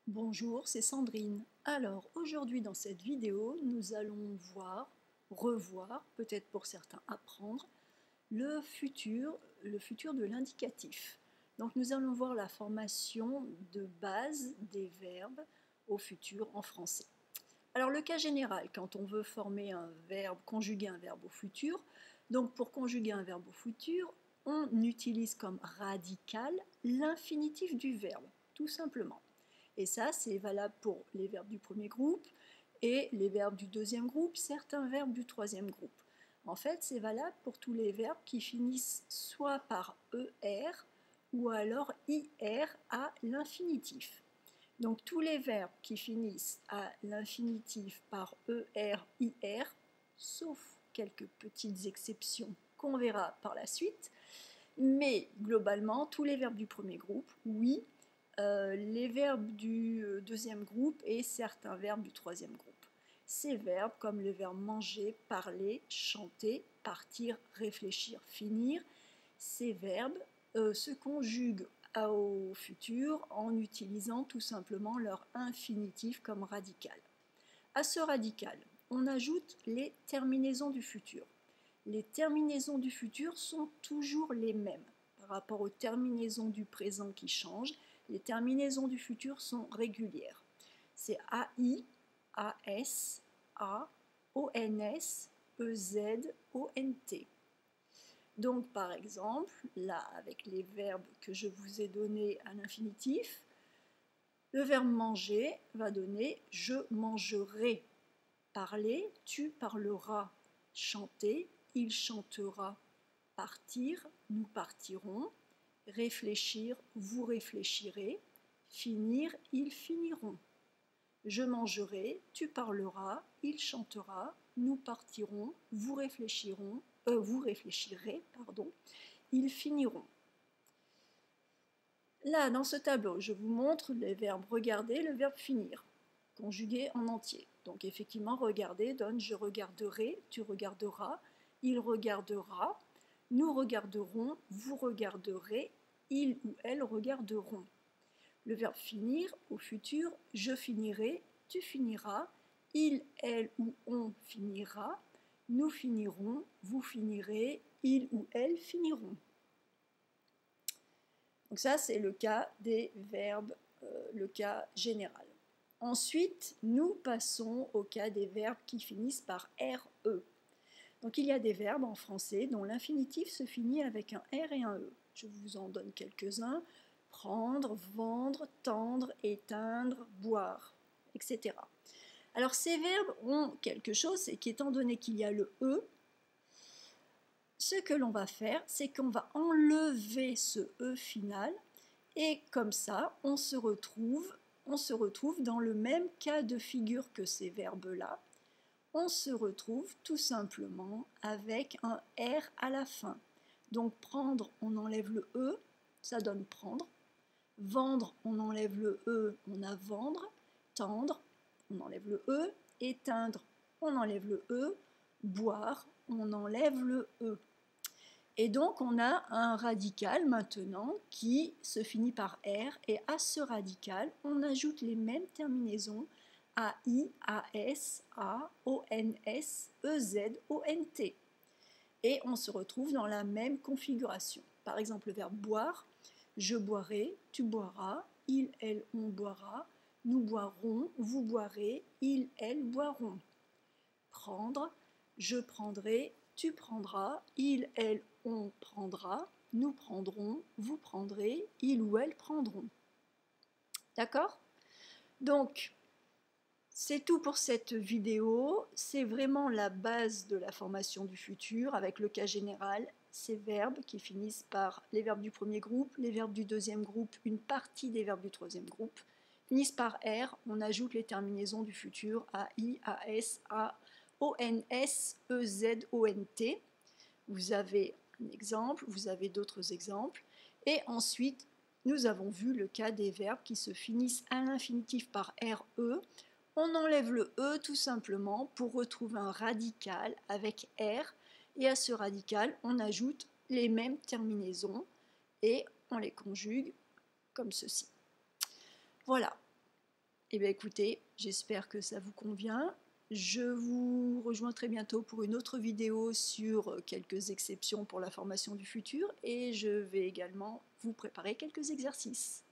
Bonjour, c'est Sandrine. Alors aujourd'hui dans cette vidéo, nous allons revoir, peut-être pour certains apprendre, le futur de l'indicatif. Donc nous allons voir la formation de base des verbes au futur en français. Alors le cas général, quand on veut former un verbe, conjuguer un verbe au futur, donc pour conjuguer un verbe au futur, on utilise comme radical l'infinitif du verbe, tout simplement. Et ça, c'est valable pour les verbes du premier groupe et les verbes du deuxième groupe, certains verbes du troisième groupe. En fait, c'est valable pour tous les verbes qui finissent soit par ER ou alors IR à l'infinitif. Donc tous les verbes qui finissent à l'infinitif par ER, IR, sauf quelques petites exceptions qu'on verra par la suite, mais globalement, tous les verbes du premier groupe, oui, les verbes du deuxième groupe et certains verbes du troisième groupe. Ces verbes, comme le verbe manger, parler, chanter, partir, réfléchir, finir, ces verbes se conjuguent au futur en utilisant tout simplement leur infinitif comme radical. À ce radical, on ajoute les terminaisons du futur. Les terminaisons du futur sont toujours les mêmes par rapport aux terminaisons du présent qui changent. Les terminaisons du futur sont régulières. C'est AI, AS, A, ONS, EZ, ONT. Donc par exemple, là avec les verbes que je vous ai donnés à l'infinitif, le verbe manger va donner je mangerai. Parler, tu parleras. Chanter, il chantera. Partir, nous partirons. Réfléchir, vous réfléchirez. Finir, ils finiront. Je mangerai, tu parleras, il chantera, nous partirons, vous réfléchirez, ils finiront. Là, dans ce tableau, je vous montre les verbes regarder, le verbe finir, conjugué en entier. Donc effectivement, regarder donne je regarderai, tu regarderas, il regardera, nous regarderons, vous regarderez, ils ou elles regarderont. Le verbe finir au futur, je finirai, tu finiras, il, elle ou on finira, nous finirons, vous finirez, ils ou elles finiront. Donc ça, c'est le cas des verbes, le cas général. Ensuite, nous passons au cas des verbes qui finissent par RE. Donc il y a des verbes en français dont l'infinitif se finit avec un R et un E. Je vous en donne quelques-uns. Prendre, vendre, tendre, éteindre, boire, etc. Alors ces verbes ont quelque chose, c'est qu'étant donné qu'il y a le E, ce que l'on va faire, c'est qu'on va enlever ce E final et comme ça, on se retrouve dans le même cas de figure que ces verbes-là. On se retrouve tout simplement avec un R à la fin. Donc prendre, on enlève le E, ça donne prendre. Vendre, on enlève le E, on a vendre. Tendre, on enlève le E. Éteindre, on enlève le E. Boire, on enlève le E. Et donc on a un radical maintenant qui se finit par R et à ce radical, on ajoute les mêmes terminaisons AI, AS, A, ONS, EZ, ONT. Et on se retrouve dans la même configuration. Par exemple, le verbe boire, je boirai, tu boiras, il, elle, on boira, nous boirons, vous boirez, ils, elles boiront. Prendre, je prendrai, tu prendras, il, elle, on prendra, nous prendrons, vous prendrez, ils ou elles prendront. D'accord ? Donc, c'est tout pour cette vidéo. C'est vraiment la base de la formation du futur avec le cas général, ces verbes qui finissent par les verbes du premier groupe, les verbes du deuxième groupe, une partie des verbes du troisième groupe, finissent par R, on ajoute les terminaisons du futur AI, AS, A, ONS, EZ, ONT. Vous avez un exemple, vous avez d'autres exemples. Et ensuite, nous avons vu le cas des verbes qui se finissent à l'infinitif par RE. On enlève le E tout simplement pour retrouver un radical avec R. Et à ce radical, on ajoute les mêmes terminaisons et on les conjugue comme ceci. Voilà. Eh bien écoutez, j'espère que ça vous convient. Je vous rejoins très bientôt pour une autre vidéo sur quelques exceptions pour la formation du futur et je vais également vous préparer quelques exercices.